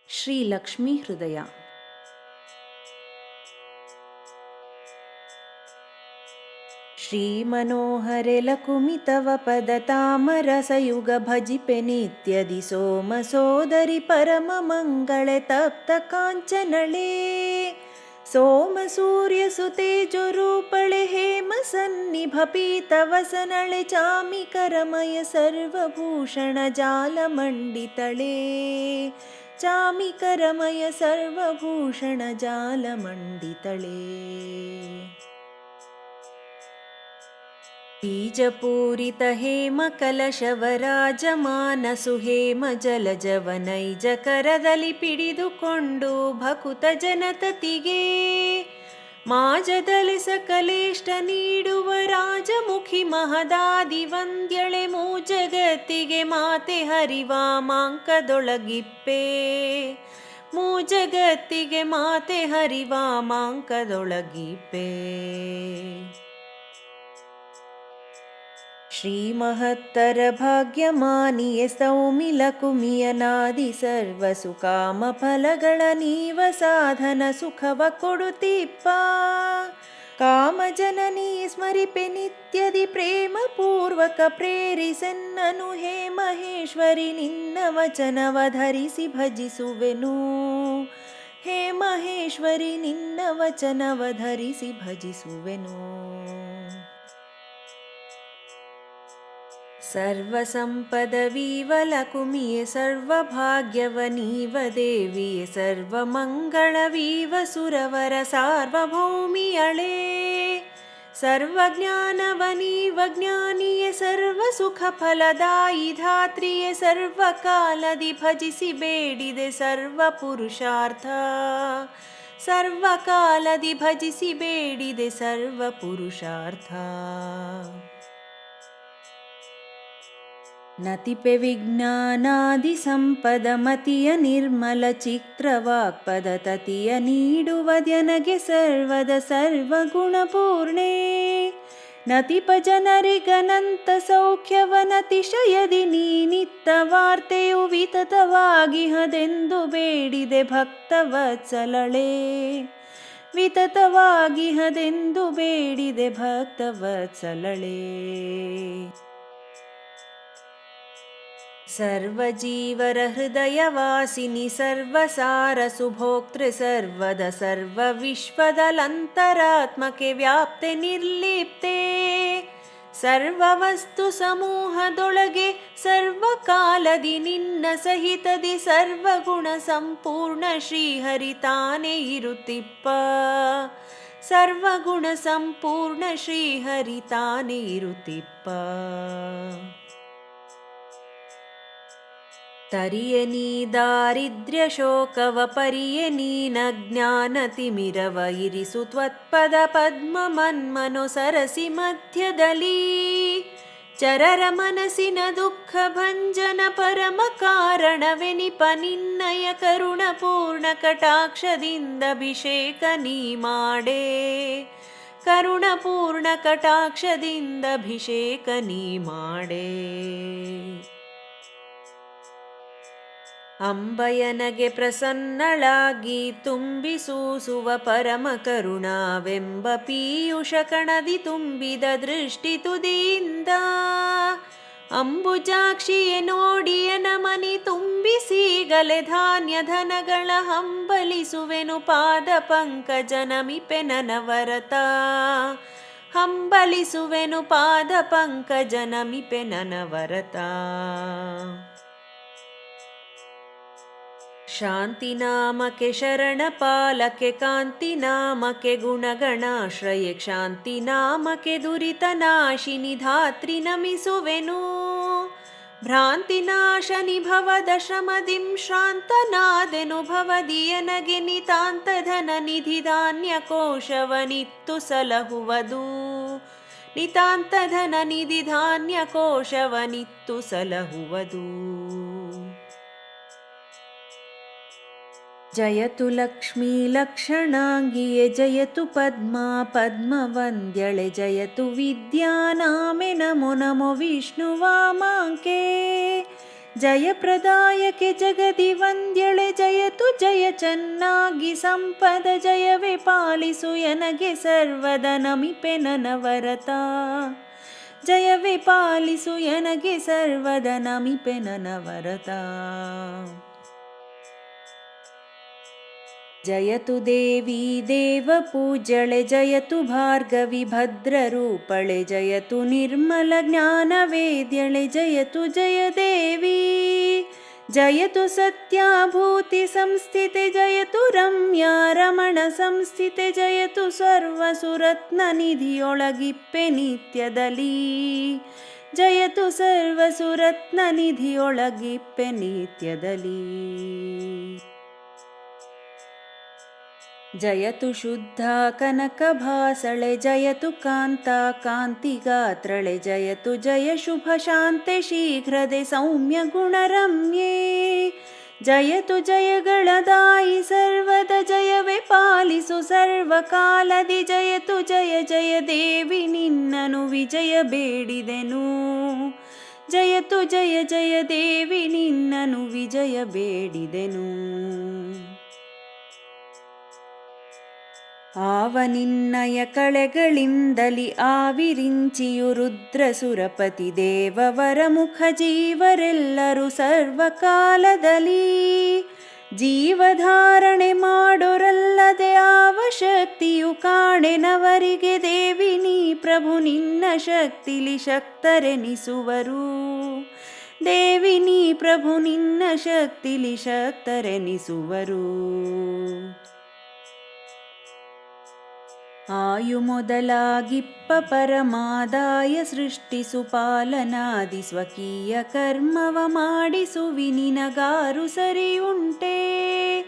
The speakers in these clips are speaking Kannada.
ಶ್ರೀ ಲಕ್ಷ್ಮೀ ಹೃದಯ. ಶ್ರೀ ಮನೋಹರೆ ಲಕುಮಿ ತವ ಪದ ತಾಮರಸಯುಗ ಭಜಿಪೆ ನಿತ್ಯದಿ ಸೋಮ ಸೋದರಿ ಪರಮ ಮಂಗಳೆ ತಪ್ತ ಕಾಂಚನಳೆ ಸೋಮ ಸೂರ್ಯ ಸುತೇಜೋ ರೂಪಳೆ ಹೇಮ ಸನ್ನಿಭ ಪೀತ ವಸನಳೆ ಚಾಮಿಕರಮಯ ಸರ್ವಭೂಷಣ ಜಾಲ ಮಂಡಿತಳೆ ಚಾಮಿಕರಮಯ ಸರ್ವಭೂಷಣ ಜಾಲ ಮಂಡಿತಳೆ. ಬೀಜಪೂರಿತ ಹೇಮ ಕಲಶವರಾಜಮಾನ ಸುಹೇಮ ಜಲಜವ ನೈಜ ಕರದಲ್ಲಿ ಪಿಡಿದುಕೊಂಡು ಭಕುತ ಜನತತಿಗೆ ಮಾಜದಲ್ಲಿ ಸಕಲೇಷ್ಟ ನೀಡುವ ರಾಜಮುಖಿ ಮಹದಾದಿ ವಂದ್ಯಳೆ ಮೂಜಗತ್ತಿಗೆ ಮಾತೆ ಹರಿವಾಮಾಂಕದೊಳಗಿಪ್ಪೆ ಮೂಜಗತ್ತಿಗೆ ಮಾತೆ ಹರಿವಾಮಾಂಕದೊಳಗಿಪ್ಪೆ. ಶ್ರೀ ಮಹತ್ತರ ಭಾಗ್ಯಮಾನಿಯೆ ಸೌಮಿಲ ಕುಮಿಯನಾದಿ ಸರ್ವ ಸುಕಾಮ ಫಲಗಳ ನೀವ ಸಾಧನ ಸುಖವ ಕೊಡುತ್ತಿಪ್ಪ ಕಾಮ ಜನನೀ ಸ್ಮರಿಪೆ ನಿತ್ಯದಿ ಪ್ರೇಮ ಪೂರ್ವಕ ಪ್ರೇರಿಸೆನ್ನನು ಹೇ ಮಹೇಶ್ವರಿ ನಿನ್ನ ವಚನವ ಧರಿಸಿ ಭಜಿಸುವೆನು ಹೇ ಮಹೇಶ್ವರಿ ನಿನ್ನ ವಚನವ ಧರಿಸಿ ಭಜಿಸುವೆನು. ಸರ್ವ ಸಂಪದವೀವ ಲಕುಮಿಯೆ ಸರ್ವ ಭಾಗ್ಯವನೀವ ದೇವಿಯೆ ಸರ್ವ ಮಂಗಳವೀವ ಸುರವರ ಸಾರ್ವಭೌಮಿಯಳೆ ಸರ್ವಜ್ಞಾನವನೀವ ಜ್ಞಾನಿಯೆ ಸರ್ವ ಸುಖ ಫಲದಾಯಿ ಧಾತ್ರಿಯೆ ಸರ್ವ ಕಾಲದಿ ಭಜಿಸಿ ಬೇಡಿದೆ ಸರ್ವ ಪುರುಷಾರ್ಥ ಸರ್ವ ಕಾಲದಿ ಭಜಿಸಿ ಬೇಡಿದೆ ಸರ್ವ ಪುರುಷಾರ್ಥ. ನತಿಪೆ ವಿಜ್ಞಾನಾದಿ ಸಂಪದ ಮತಿಯ ನಿರ್ಮಲ ಚಿತ್ರವಾಕ್ಪದ ತತಿಯ ನೀಡುವದ್ಯನಗೆ ಸರ್ವದ ಸರ್ವಗುಣಪೂರ್ಣೆ ನತಿಪ ಜನರಿಗನಂತ ಸೌಖ್ಯವನತಿಶಯದಿ ನೀನಿತ್ತ ವಾರ್ತೆಯು ವಿತತವಾಗಿಹದೆಂದು ಬೇಡಿದೆ ಭಕ್ತವತ್ಸಲಳೆ ವಿತತವಾಗಿಹದೆಂದು ಬೇಡಿದೆ ಭಕ್ತವತ್ಸಲಳೆ. ಸರ್ವಜೀವರ ಹೃದಯವಾಸಿನಿ ಸರ್ವಸಾರ ಸುಭೋಕ್ತೃ ಸರ್ವದ ಸರ್ವ ವಿಶ್ವದಲಂತರಾತ್ಮಕೆ ವ್ಯಾಪ್ತೆ ನಿರ್ಲಿಪ್ತೆ ಸರ್ವವಸ್ತು ಸಮೂಹದೊಳಗೆ ಸರ್ವಕಾಲದಿ ನಿನ್ನ ಸಹಿತದಿ ಸರ್ವಗುಣ ಸಂಪೂರ್ಣ ಶ್ರೀಹರಿತಾನೇ ಇರುತ್ತಿಪ್ಪ ಸರ್ವಗುಣ ಸಂಪೂರ್ಣ ಶ್ರೀಹರಿತಾನೇ ಇರುತ್ತಿಪ್ಪ. ತರಿಯ ನೀ ದಾರಿದ್ರ್ಯ ಶೋಕವ ಪರಿಯ ನೀನಜ್ಞಾನ ತಿಮಿರವ ಇರಿಸು ತ್ವತ್ಪದ ಪದ್ಮ ಮನ್ಮನೋ ಸರಸಿ ಮಧ್ಯದಲ್ಲಿ ಚರರ ಮನಸ್ಸಿನ ದುಃಖ ಭಂಜನ ಪರಮ ಕಾರಣವೆನಿಪ ನಿನ್ನಯ ಕರುಣ ಪೂರ್ಣ ಕಟಾಕ್ಷದಿಂದ ಅಭಿಷೇಕ ನೀ ಮಾಡೆ ಕರುಣ ಪೂರ್ಣ ಕಟಾಕ್ಷದಿಂದ ಅಭಿಷೇಕ ನೀ ಮಾಡೆ. ಅಂಬಯನಗೆ ಪ್ರಸನ್ನಳಾಗಿ ತುಂಬಿಸೂಸುವ ಪರಮ ಕರುಣಾವೆಂಬ ಪೀಯೂಷ ಕಣದಿ ತುಂಬಿದ ದೃಷ್ಟಿ ತುದಿಯಿಂದ ಅಂಬುಜಾಕ್ಷಿಯೆ ನೋಡಿಯ ನಮನಿ ತುಂಬಿಸೀಗಲೆ ಧಾನ್ಯ ಧನಗಳ ಹಂಬಲಿಸುವೆನು ಪಾದ ಪಂಕಜ ನಮಿಪೆ ನನವರತ ಹಂಬಲಿಸುವೆನು ಪಾದ ಪಂಕಜ ನಮಿಪೆ ನನವರತ. ಶಾಂತಿ ನಾಮಕೆ ಶರಣ ಪಾಲಕೆ ಕಾಂತಿ ನಾಮಕೆ ಗುಣಗಣಾಶ್ರಯೆ ಕ್ಷಾಂತಿ ನಾಮಕೆ ದುರಿತ ನಾಶಿನಿ ಧಾತ್ರಿ ನಮಿಸುವೆನು ಭ್ರಾಂತಿ ನಾಶನಿ ಭವದ ಶ್ರಮದಿಂ ಶ್ರಾಂತನಾದೆನು ಭವದಿಯನಗೆ ನಿತಾಂತ ಧನ ನಿಧಿ ಧಾನ್ಯ ಕೋಶವನಿತ್ತು ಸಲಹುವುದು ನಿತಾಂತ ಧನ ನಿಧಿ ಧಾನ್ಯ ಕೋಶವನಿತ್ತು ಸಲಹುವುದು. ಜಯತು ಲಕ್ಷ್ಮೀ ಲಕ್ಷಣಾಂಗಿಯೆ ಜಯತು ಪದ್ಮಾ ಪದ್ಮವಂದ್ಯಳೆ ಜಯತು ವಿದ್ಯಾನಾಮೆ ನಮೋ ನಮೋ ವಿಷ್ಣುವಾಮಾಂಕೆ ಜಯಪ್ರದಾಯಕೆ ಜಗದಿ ವಂದ್ಯಳೆ ಜಯತು ಜಯ ಚೆನ್ನಾಗಿ ಸಂಪದ ಜಯವೇ ಪಾಲಿಸು ಎನಗೆ ಸರ್ವದ ನಮಿಪೆ ನನವರತ. ಜಯವೇ ಪಾಲಿಸು ಎನಗೆ ಸರ್ವದ ನಮಿಪೆ ನನವರತ. ಜಯತು ದೇವಿ ದೇವಪೂಜ್ಯಳೆ ಜಯತು ಭಾರ್ಗವಿ ಭದ್ರರೂಪಳೆ ಜಯತು ನಿರ್ಮಲ ಜ್ಞಾನವೇದ್ಯಳೆ ಜಯತು ಜಯ ದೇವಿ. ಜಯತು ಸತ್ಯಾಭೂತಿ ಸಂಸ್ಥಿತೆ ಜಯತು ರಮ್ಯಾ ರಮಣ ಸಂಸ್ಥಿತೆ ಜಯತು ಸರ್ವಸುರತ್ನ ನಿಧಿಯೊಳಗಿಪ್ಪೆ ನಿತ್ಯದಲ್ಲಿ. ಜಯತು ಸರ್ವಸುರತ್ನ ನಿಧಿಯೊಳಗಿಪ್ಪೆ ನಿತ್ಯದಲ್ಲಿ. ಜಯತು ಶುದ್ಧ ಕನಕಭಾಸಳೆ ಜಯತು ಕಾಂತ ಕಾಂತಿಗಾತ್ರಳೆ ಜಯತು ಜಯ ಶುಭ ಶಾಂತೆ ಶೀಘ್ರದೆ ಸೌಮ್ಯ ಗುಣರಮ್ಯೆ. ಜಯತು ಜಯಗಳದಾಯಿ ಸರ್ವದ ಜಯವೇ ಪಾಲಿಸು ಸರ್ವಕಾಲದಿ. ಜಯತು ಜಯ ಜಯ ದೇವಿ ನಿನ್ನನು ವಿಜಯ ಬೇಡಿದೆನು. ಜಯತು ಜಯ ಜಯ ದೇವಿ ನಿನ್ನನು ವಿಜಯ ಬೇಡಿದೆನು. ಆವ ನಿನ್ನಯ ಕಳೆಗಳಿಂದಲಿ ಆವಿರಿಂಚಿಯು ರುದ್ರ ಸುರಪತಿ ದೇವವರ ಮುಖ ಜೀವರೆಲ್ಲರೂ ಸರ್ವಕಾಲದಲ್ಲಿ. ಜೀವಧಾರಣೆ ಮಾಡೋರಲ್ಲದೆ ಆವ ಶಕ್ತಿಯು ಕಾಣೆನವರಿಗೆ. ದೇವಿ ನೀ ಪ್ರಭು ನಿನ್ನ ಶಕ್ತಿಲಿ ಶಕ್ತರೆನಿಸುವರು. ದೇವಿ ನೀ ಪ್ರಭು ನಿನ್ನ ಶಕ್ತಿಲಿ ಶಕ್ತರೆನಿಸುವರು. ಆಯು ಮೊದಲಾಗಿಪ್ಪ ಪರಮಾದಾಯ ಸೃಷ್ಟಿಸು ಪಾಲನಾದಿ ಸ್ವಕೀಯ ಕರ್ಮವ ಮಾಡಿಸುವಿ ನಿನಗಾರು ಸರಿಯುಂಟೆ.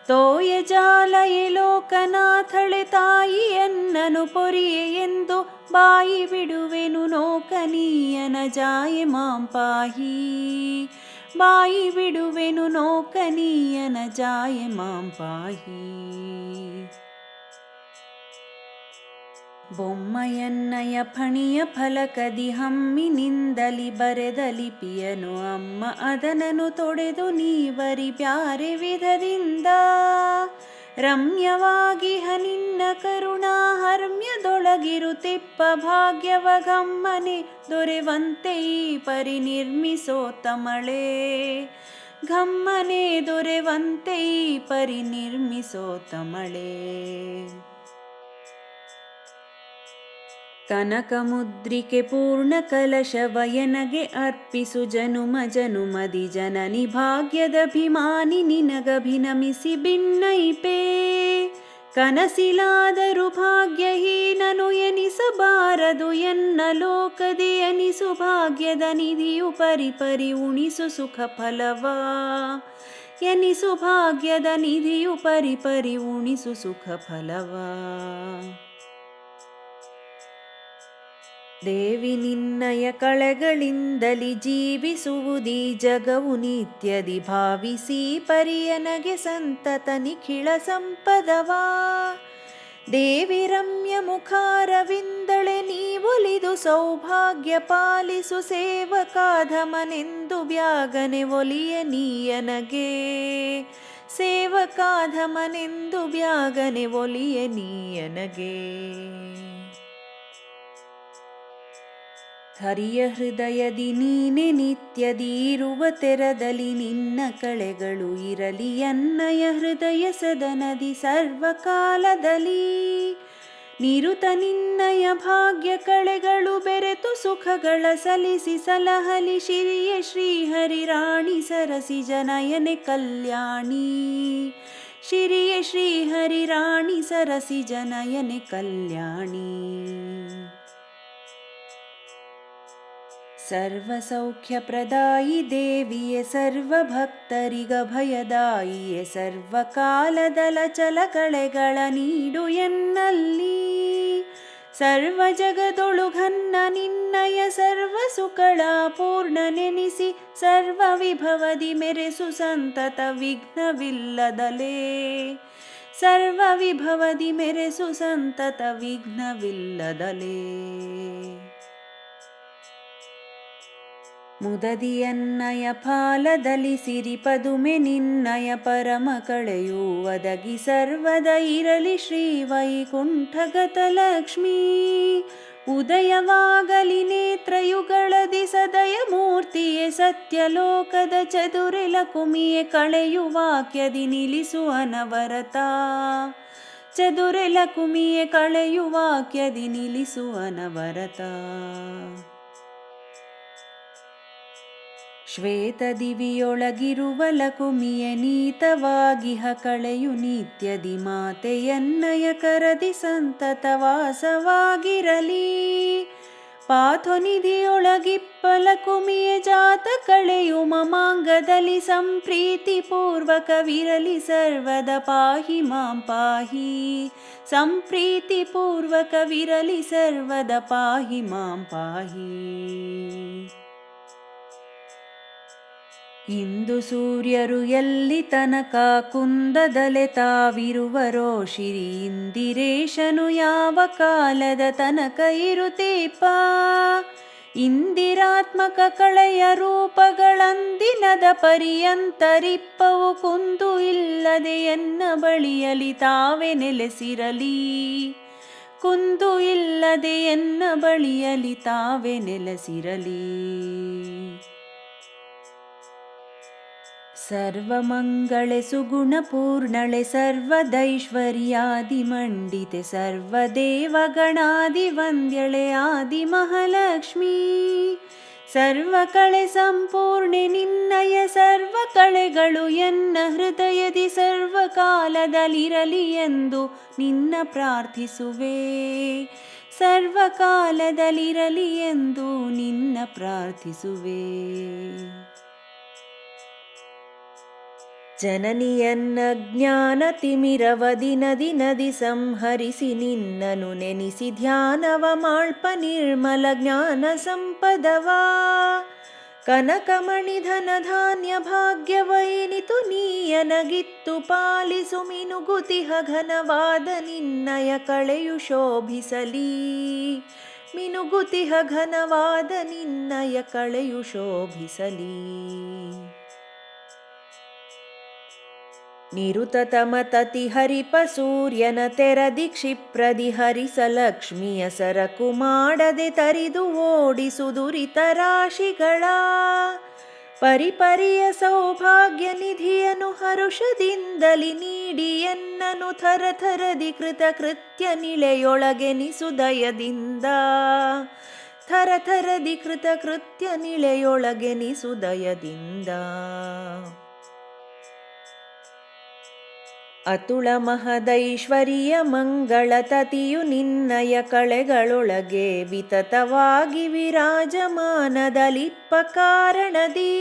ತೋಯ ಜಾಲಯೆ ಲೋಕನಾಥಳೆ ತಾಯಿ ಎನ್ನನು ಪೊರಿಯೆ ಎಂದು ಬಾಯಿ ಬಿಡುವೆನು ನೋಕನೀಯನ ಜಾಯೆ ಮಾಂ ಪಾಹಿ. ಬಾಯಿ ಬಿಡುವೆನು ನೋಕನೀಯನ ಜಾಯೆ ಮಾಂ ಪಾಹಿ. ಬೊಮ್ಮಯನ್ನಯ ಫಣಿಯ ಫಲಕದಿ ಹಮ್ಮಿನಿಂದಲಿ ಬರೆದ ಲಿಪಿಯನು ಅಮ್ಮ ಅದನನು ತೊಡೆದು ನೀವರಿ ಬ್ಯಾರೆ ವಿಧದಿಂದ. ರಮ್ಯವಾಗಿ ನಿನ್ನ ಕರುಣಾ ಹರ್ಮ್ಯದೊಳಗಿರುತ್ತಿಪ್ಪ ಭಾಗ್ಯವ ಗಮ್ಮನೆ ದೊರೆವಂತೆ ಈ ಪರಿ ನಿರ್ಮಿಸೋ ತಮಳೆ. ಘಮ್ಮನೆ ದೊರೆವಂತೆ ಈ ಪರಿ ನಿರ್ಮಿಸೋ ತಮಳೆ. ಕನಕ ಮುದ್ರಿಕೆ ಪೂರ್ಣ ಕಲಶವಯನಗೆ ಅರ್ಪಿಸು ಜನುಮ ಜನುಮದಿ ಜನನಿ ಭಾಗ್ಯದಭಿಮಾನಿ ನಿನಗಭಿನಮಿಸಿ ಭಿನ್ನೈಪೇ. ಕನಸಿಲಾದರೂ ಭಾಗ್ಯಹೀನನು ಎನಿಸಬಾರದು ಎನ್ನ ಲೋಕದಿ. ಎನಿಸು ಭಾಗ್ಯದ ನಿಧಿಯು ಪರಿಪರಿ ಉಣಿಸು ಸುಖ ಫಲವ. ಎನಿಸು ಭಾಗ್ಯದ ನಿಧಿಯು ಪರಿಪರಿ ಉಣಿಸು ಸುಖ ಫಲವ. ದೇವಿ ನಿನ್ನಯ ಕಳೆಗಳಿಂದಲಿ ಜೀವಿಸುವುದೀ ಜಗವು ನಿತ್ಯದಿ. ಭಾವಿಸಿ ಪರಿಯನಗೆ ಸಂತತ ನಿಖಿಳ ಸಂಪದವಾ. ದೇವಿ ರಮ್ಯ ಮುಖಾರವಿಂದಳೆ ನೀವೊಲಿದು ಸೌಭಾಗ್ಯ ಪಾಲಿಸು ಸೇವಕಾಧಮನೆಂದು ಬ್ಯಾಗನೆ ಒಲಿಯ ನೀಯನಗೆ. ಸೇವಕಾಧಮನೆಂದು ಬ್ಯಾಗನೆ ಒಲಿಯ ನೀಯನಗೆ. ಹರಿಯ ಹೃದಯದಿ ನೀನೆ ನಿತ್ಯದಿ ಇರುವ ತೆರದಲ್ಲಿ ನಿನ್ನ ಕಳೆಗಳು ಇರಲಿ. ಅನ್ನಯ ಹೃದಯ ಸದನದಿ ಸರ್ವಕಾಲದಲ್ಲಿ. ನಿರುತ ನಿನ್ನಯ ಭಾಗ್ಯ ಕಳೆಗಳು ಬೆರೆತು ಸುಖಗಳ ಸಲಿಸಿ ಸಲಹಲಿ. ಶಿರಿಯ ಶ್ರೀಹರಿ ರಾಣಿ ಸರಸಿ ಜನಯನೆ ಕಲ್ಯಾಣಿ. ಶಿರಿಯ ಶ್ರೀಹರಿ ರಾಣಿ ಸರಸಿ ಜನಯನೆ ಕಲ್ಯಾಣಿ. ಸರ್ವಸೌಖ್ಯಪ್ರದಾಯಿ ದೇವಿಯೇ ಸರ್ವಭಕ್ತರಿಗಭಯದಾಯಿಯೇ. ಸರ್ವಕಾಲದಲಚಲ ಕಳೆಗಳ ನೀಡು ಎನ್ನಲ್ಲಿ. ಸರ್ವ ಜಗದೊಳುಘನ್ನ ನಿನ್ನಯ ಸರ್ವ ಸುಕಳ ಪೂರ್ಣ ನೆನಿಸಿ. ಸರ್ವ ವಿಭವದಿ ಮೆರೆಸು ಸಂತತ ವಿಘ್ನವಿಲ್ಲದಲೇ. ಸರ್ವ ವಿಭವದಿ ಮೆರೆಸು ಸಂತತ ವಿಘ್ನವಿಲ್ಲದಲೇ. ಮುದದಿಯನ್ನಯ ಫಾಲದಲ್ಲಿ ಸಿರಿ ಪದುಮೆ ನಿನ್ನಯ ಪರಮ ಕಳೆಯು ಒದಗಿ ಸರ್ವದ ಇರಲಿ ಶ್ರೀ ವೈಕುಂಠಗತ ಲಕ್ಷ್ಮೀ. ಉದಯವಾಗಲಿ ನೇತ್ರಯುಗಳದಿ ಸದಯ ಮೂರ್ತಿಯೇ ಸತ್ಯಲೋಕದ ಚದುರೆಲ ಕುಮಿಯೇ ಕಳೆಯು ವಾಕ್ಯದಿ ನಿಲ್ಲಿಸು ಅನವರತ. ಚದುರೆಲ ಕುಮಿಯೇ ಕಳೆಯು ವಾಕ್ಯದಿ ನಿಲ್ಲಿಸು ಅನವರತ. ಶ್ವೇತ ದಿವಿಯೊಳಗಿರುವ ಲಕುಮಿಯ ನೀತವಾಗಿಹ ಕಳೆಯು ನಿತ್ಯದಿ ಮಾತೆಯನ್ನಯ ಕರದಿ ಸಂತತ ವಾಸವಾಗಿರಲಿ. ಪಾಥೊನಿಧಿಯೊಳಗಿಪ್ಪ ಲಕುಮಿಯ ಜಾತ ಕಳೆಯು ಮಮಾಂಗದಲ್ಲಿ ಸಂಪ್ರೀತಿ ಪೂರ್ವಕವಿರಲಿ ಸರ್ವದ ಪಾಹಿ ಮಾಂ ಪಾಹಿ. ಸಂಪ್ರೀತಿ ಪೂರ್ವಕವಿರಲಿ ಸರ್ವದ ಪಾಹಿ ಮಾಂ ಪಾಹಿ. ಇಂದು ಸೂರ್ಯರು ಎಲ್ಲಿ ತನಕ ಕುಂದದಲೆ ತಾವಿರುವರೋ ಶಿರಿ ಇಂದಿರೇಶನು ಯಾವ ಕಾಲದ ತನಕ ಇರುತ್ತೇಪ. ಇಂದಿರಾತ್ಮಕ ಕಳೆಯ ರೂಪಗಳಂದಿನದ ಪರ್ಯಂತರಿಪ್ಪವು ಕುಂದು ಇಲ್ಲದೆ ಎನ್ನ ಬಳಿಯಲಿ ತಾವೇ ನೆಲೆಸಿರಲಿ. ಕುಂದು ಇಲ್ಲದೆ ಎನ್ನ ಬಳಿಯಲಿ ತಾವೇ ನೆಲೆಸಿರಲಿ. ಸರ್ವಮಂಗಳೆ ಸುಗುಣಪೂರ್ಣಳೆ ಸರ್ವದೈಶ್ವರ್ಯಾದಿಮಂಡಿತೆ ಸರ್ವದೇವಗಣಾದಿ ವಂದ್ಯಳೆ ಆದಿ ಮಹಾಲಕ್ಷ್ಮೀ. ಸರ್ವಕಳೆ ಸಂಪೂರ್ಣೆ ನಿನ್ನಯ ಸರ್ವ ಕಳೆಗಳು ಎನ್ನ ಹೃದಯದಿ ಸರ್ವಕಾಲದಲ್ಲಿರಲಿ ಎಂದು ನಿನ್ನ ಪ್ರಾರ್ಥಿಸುವೆ. ಸರ್ವಕಾಲದಲ್ಲಿರಲಿ ಎಂದು ನಿನ್ನ ಪ್ರಾರ್ಥಿಸುವೆ. ಜನನಿಯನ್ನ ಜ್ಞಾನ ತಿಮಿರವದಿ ನದಿ ನದಿ ಸಂಹರಿಸಿ ನಿನ್ನನು ನೆನೆಸಿ ಧ್ಯಾನವ ಮಾಳ್ಪ ನಿರ್ಮಲ ಜ್ಞಾನ ಸಂಪದವಾ. ಕನಕಮಣಿ ಧನ ಧಾನ್ಯ ಭಾಗ್ಯವೈನಿತು ನೀಯನಗಿತ್ತು ಪಾಲಿಸು ಮಿನುಗುತಿಹ ಘನವಾದ ನಿನ್ನಯ ಕಳೆಯು ಶೋಭಿಸಲಿ. ಮಿನುಗುತಿಹ ಘನವಾದ ನಿನ್ನಯ ಕಳೆಯು ಶೋಭಿಸಲಿ. ನಿರುತತಮತತಿ ಹರಿಪ ಸೂರ್ಯನ ತೆರದಿ ಕ್ಷಿಪ್ರದಿ ಹರಿಸ ಲಕ್ಷ್ಮಿಯ ಸರಕು ಮಾಡದೆ ತರಿದು ಓಡಿಸು ದುರಿತ ರಾಶಿಗಳ. ಪರಿಪರಿಯ ಸೌಭಾಗ್ಯ ನಿಧಿಯನು ಹರುಷದಿಂದಲಿ ನೀಡಿ ಎನ್ನನು ಥರಥರದಿ ಕೃತಕೃತ್ಯ ನಿಳೆಯೊಳಗೆನಿಸು ದಯದಿಂದ. ಥರಥರದಿ ಕೃತಕೃತ್ಯ ನಿಳೆಯೊಳಗೆನಿಸು ದಯದಿಂದ. ಅತುಳ ಮಹದೈಶ್ವರ್ಯ ಮಂಗಳ ತತಿಯು ನಿನ್ನಯ ಕಳೆಗಳೊಳಗೆ ವಿತತವಾಗಿ ವಿರಾಜಮಾನದಲಿಪ್ಪ ಕಾರಣದಿ.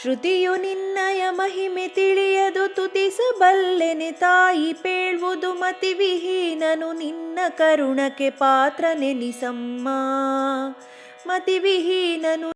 ಶ್ರುತಿಯು ನಿನ್ನಯ ಮಹಿಮೆ ತಿಳಿಯದು ತುತಿಸಬಲ್ಲೆನೆ ತಾಯಿ ಪೇಳ್ವುದು ಮತಿವಿಹೀನನು ನಿನ್ನ ಕರುಣಕ್ಕೆ ಪಾತ್ರ ನೆನಿಸಮ್ಮ. ಮತಿವಿಹೀನನು